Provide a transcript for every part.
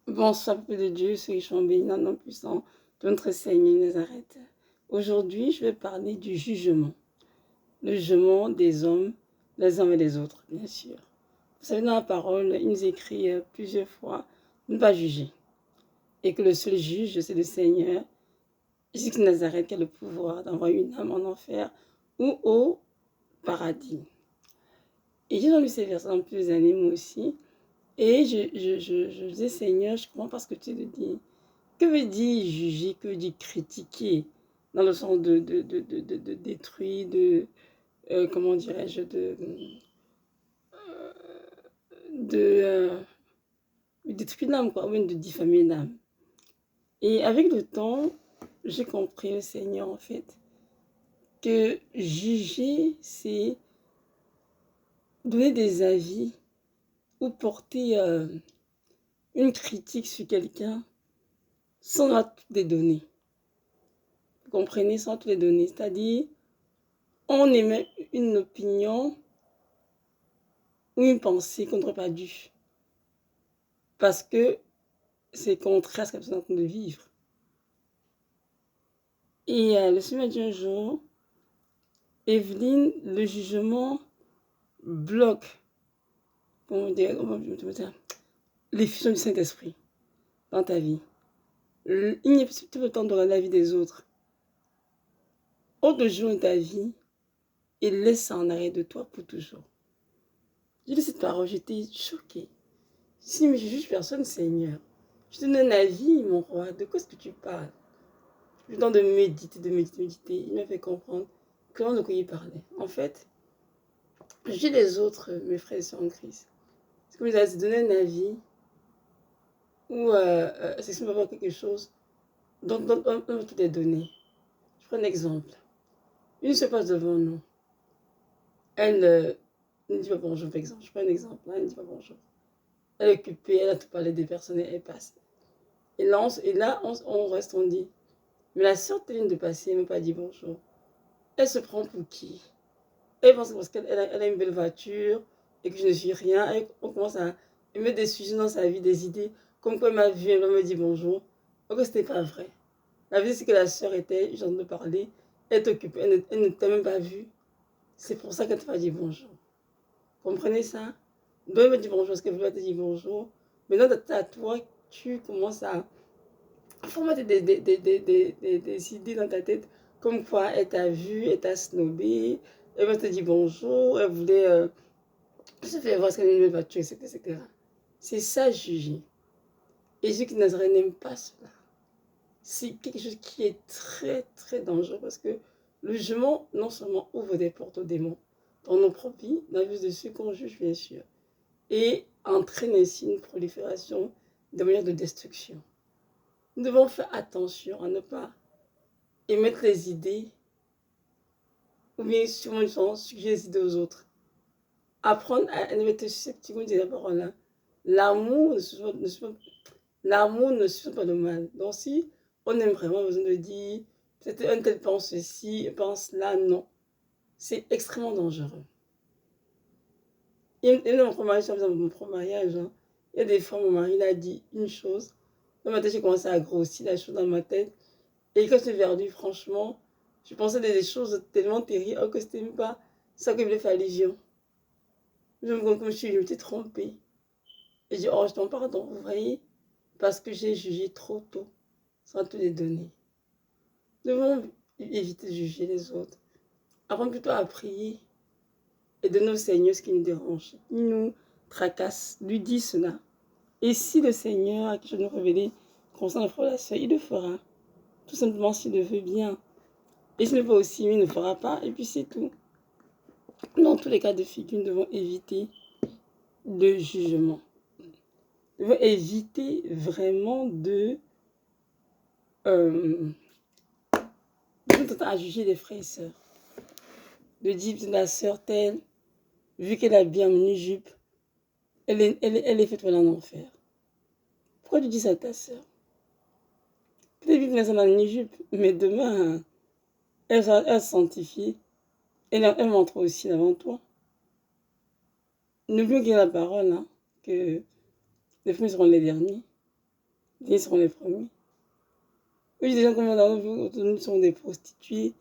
Bonsoir, peuple de Dieu, ceux qui sont bénis dans le nom puissant de notre Seigneur Nazareth. Aujourd'hui, je vais parler du jugement. Le jugement des hommes, les uns et les autres, bien sûr. Vous savez, dans la parole, il nous écrit plusieurs fois de ne pas juger. Et que le seul juge, c'est le Seigneur, Jésus Nazareth, qui a le pouvoir d'envoyer une âme en enfer ou au paradis. Et j'ai lu ces versets dans plusieurs années, moi aussi. Et je disais, Seigneur, je comprends pas ce que tu le dis. Que veut dire juger, que veut dire critiquer, dans le sens de détruire, comment dirais-je, de détruire l'âme, quoi, ou même de diffamer l'âme. Et avec le temps, j'ai compris, le Seigneur, en fait, que juger, c'est donner des avis ou porter une critique sur quelqu'un sans avoir toutes les données. Vous comprenez, sans toutes les données. C'est-à-dire, on émet une opinion ou une pensée qu'on n'aurait pas dû. Parce que c'est contraire à ce qu'elle est en train de vivre. Et le Seigneur m'a dit un jour, Evelyne, le jugement bloque, comment dire, l'effusion du Saint-Esprit dans ta vie. Il n'y a plus le temps de regarder la vie des autres. Ôte le jour de ta vie et laisse ça en arrêt de toi pour toujours. J'ai lu cette parole, j'étais choquée. Si, mais je juge personne, Seigneur. Je te donne un avis, mon roi. De quoi est-ce que tu parles? J'ai eu le temps de méditer. Il m'a fait comprendre comment de quoi il parlait. En fait, juger les autres, mes frères et sœurs en Christ. C'est comme ils donner un avis ou s'exprimer par quelque chose dont on veut toutes les données. Je prends un exemple. Une se passe devant nous. Elle ne dit pas bonjour, par exemple. Je prends un exemple. Elle ne dit pas bonjour. Elle est occupée, elle a tout parlé des personnes, elle passe. Et là, on reste, on dit. Mais la sœur vient de passer, elle ne m'a pas dit bonjour. Elle se prend pour qui? Elle pense que parce qu'elle a une belle voiture et que je ne suis rien, on commence à mettre des sujets dans sa vie, des idées. Comme quand elle m'a vu, elle me dit bonjour. Alors que ce n'était pas vrai. La vie, c'est que la sœur était, j'en ai parlé, elle est occupée, elle ne t'a même pas vu. C'est pour ça qu'elle ne t'a pas dit bonjour. Comprenez ça? Donc elle me dit bonjour parce qu'elle ne veut pas te dire bonjour. Maintenant, à toi, tu commences à formater des idées dans ta tête, comme quoi elle t'a vu, elle t'a snobé, elle va te dire bonjour, elle voulait se faire voir ce qu'elle ne va tuer, etc. C'est ça, juger. Et Jésus qui Nazareth n'aime pas cela. C'est quelque chose qui est très, très dangereux parce que le jugement, non seulement ouvre des portes aux démons, dans nos propres vies, dans la vie de ceux qu'on juge, bien sûr, et entraîne ainsi une prolifération de manières de destruction. Nous devons faire attention à ne pas émettre les idées ou bien souvent suggérer les idées aux autres. Apprendre à être susceptible de la parole. L'amour ne suffit pas le mal. Donc si on aime vraiment besoin de dire peut-être un tel pense ceci, pense là, non. C'est extrêmement dangereux. Il y a mon premier mariage, hein. Il y a des fois, mon mari il a dit une chose. Le matin, j'ai commencé à grossir la chose dans ma tête. Et quand j'ai perdu, franchement, je pensais des choses tellement terribles, oh, que c'était même pas ça que je voulais faire allusion. Je me compte comme je m'étais trompée. Et je dis, oh, je t'en pardon, vous voyez, parce que j'ai jugé trop tôt, sans tous les données. Nous devons éviter de juger les autres. Apprendre plutôt à prier et donner au Seigneur ce qui nous dérange, qui nous tracasse, lui dit cela. Et si le Seigneur a quelque chose à nous révéler concernant le frère et la soeur, il le fera. Tout simplement s'il le veut bien. Et s'il ne le veut aussi, il ne le fera pas, et puis c'est tout. Dans tous les cas de figure, nous devons éviter le jugement. Nous devons éviter vraiment de à juger les frères et sœurs. De dire la sœur telle, vu qu'elle a bien une jupe, elle est faite pour aller en enfer. Pourquoi tu dis ça à ta sœur? Peut-être qu'elle est dans une jupe, mais demain, elle va se sanctifier. Elle montre aussi avant toi. N'oublions qu'il y a la parole, hein, que les premiers seront les derniers. Ils seront les premiers. Oui, des gens comme dans nous sont des prostituées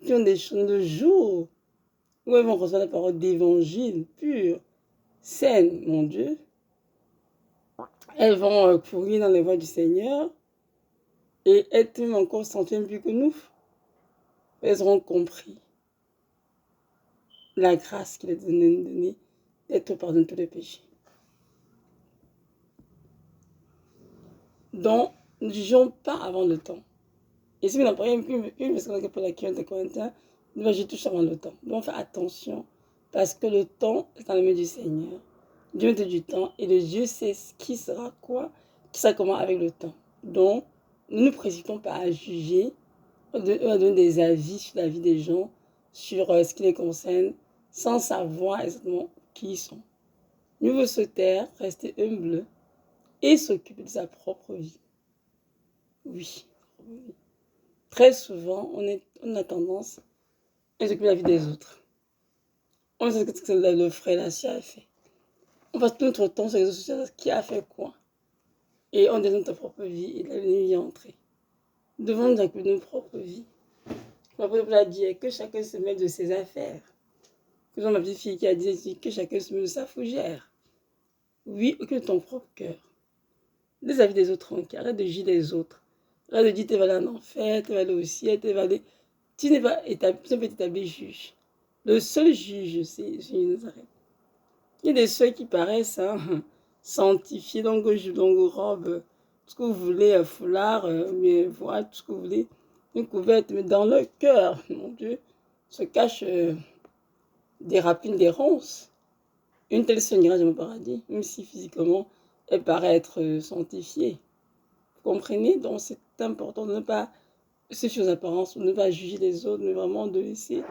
qui ont des choses de jour où elles vont recevoir la parole d'évangile pure, saine, mon Dieu. Elles vont courir dans les voies du Seigneur et être même encore centaines plus que nous. Elles auront compris la grâce qu'il est donnée d'être pardonné de tous les péchés. Donc, ne jugeons pas avant le temps. Et si vous n'en parlez plus, parce qu'on a pour la question des Corinthiens, nous va juger tout avant le temps. Nous devons faire attention, parce que le temps est dans les mains du Seigneur. Dieu met du temps, et le Dieu sait qui sera quoi, qui sera comment avec le temps. Donc, nous ne nous précipitons pas à juger, à donner des avis sur la vie des gens, sur ce qui les concerne, sans savoir exactement qui ils sont. Mieux vaut se taire, rester humble, et s'occuper de sa propre vie. Oui. Très souvent, on a tendance à s'occuper de la vie des autres. On sait ce que le frère, la sœur a fait. On passe tout notre temps sur les réseaux sociaux, qui a fait quoi. Et on désigne notre propre vie et la vie est entrée. Nous devons nous occuper de notre propre vie. L'apôtre Paul a dit que chacun se mêle de ses affaires. Que ma petite fille qui a dit que chacun se mêle de sa fougère. Oui, occupe ton propre cœur. Les avis des autres tranquilles. Arrête de juger les autres. Arrête de dire tu vas aller en enfer, tu vas aller au ciel, tu vas aller. Tu n'es pas établi juge. Le seul juge, c'est Jésus de Nazareth. Il y a des ceux qui paraissent sanctifiés, donc robe, tout ce que vous voulez, foulard, mais voile, tout ce que vous voulez, une couverte, mais dans leur cœur, mon Dieu, se cachent des rapines, des ronces. Une telle sœur n'ira jamais au paradis, même si physiquement elle paraît être sanctifiée. Vous comprenez? Donc c'est important de ne pas se fier aux apparences, de ne pas juger les autres, mais vraiment de laisser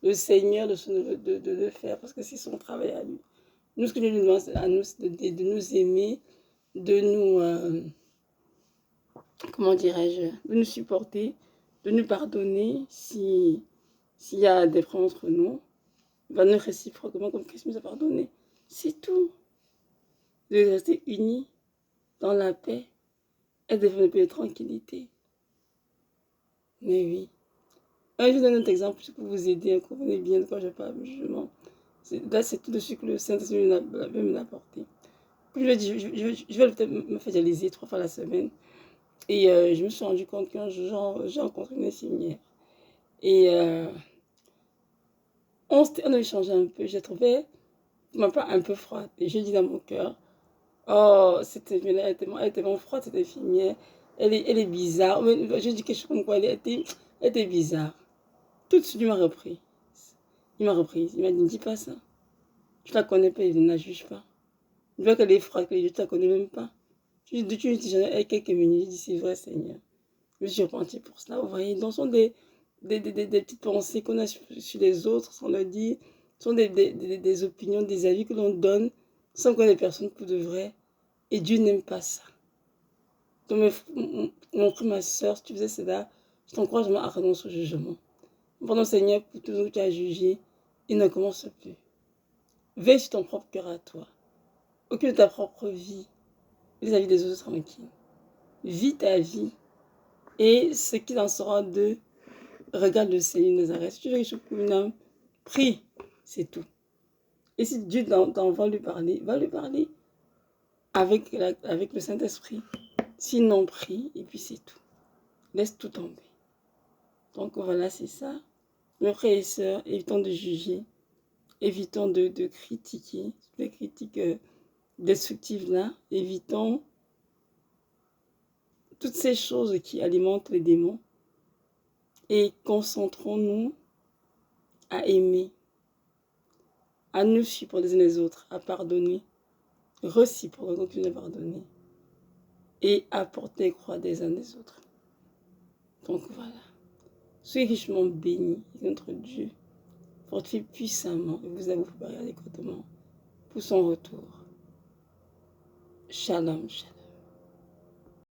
le Seigneur de le faire, parce que c'est son travail à lui. Nous, ce que Dieu nous demande à nous, c'est de nous aimer, de nous, comment dirais-je, de nous supporter, de nous pardonner s'il y a des problèmes entre nous, va nous réciproquement comme Christ nous a pardonné. C'est tout. De rester unis dans la paix et de développer la tranquillité. Mais oui. Je vous donne un autre exemple pour vous aider à comprendre bien de quoi je parle, le jugement. Là, c'est tout de suite que le Saint-Esprit veut me l'apporter. Comme je l'ai dit, je vais peut-être me faire dialyser 3 fois la semaine. Et je me suis rendu compte qu'un jour, j'ai rencontré une infirmière. Et on a échangé un peu. J'ai trouvé pas un peu froide. Et j'ai dit dans mon cœur, oh, elle était tellement froide, cette infirmière. Elle est bizarre. J'ai dit quelque chose comme quoi elle était bizarre. Tout de suite, il m'a repris. Il m'a dit, ne dis pas ça. Tu la connais pas, il ne la juge pas. Je vois qu'elle est froide, que je ne la connais même pas. Tu dis quelques minutes, je dis, c'est vrai, Seigneur. Je me suis repenti pour cela. Vous voyez, donc ce sont des petites pensées qu'on a sur les autres, sans le dire. Ce sont des opinions, des avis que l'on donne sans connaître les personnes pour de vrai. Et Dieu n'aime pas ça. Donc, mon frère, ma soeur, si tu faisais cela, je t'encourage à renoncer au jugement. Pardon, Seigneur, pour tout ce que tu as jugé, il ne commence plus. Veille sur ton propre cœur à toi. Occupe de ta propre vie. Les avis des autres tranquilles. Vis ta vie. Et ce qu'il en sera de regarde le Seigneur de Nazareth. Si tu veux quelque chose pour une âme, prie. C'est tout. Et si Dieu va lui parler avec le Saint-Esprit. Sinon, prie et puis c'est tout. Laisse tout tomber. Donc voilà, c'est ça. Mes frères et sœurs, évitons de juger. Évitons de critiquer. Les critiques destructives là. Évitons toutes ces choses qui alimentent les démons. Et concentrons-nous à aimer, à nous supporter les uns les autres, à pardonner, réciproquement continuer à pardonner et à porter croix des uns des autres. Donc voilà. Soyez richement bénis, notre Dieu, fortifiez puissamment et vous avez préparé adéquatement pour son retour. Shalom, shalom.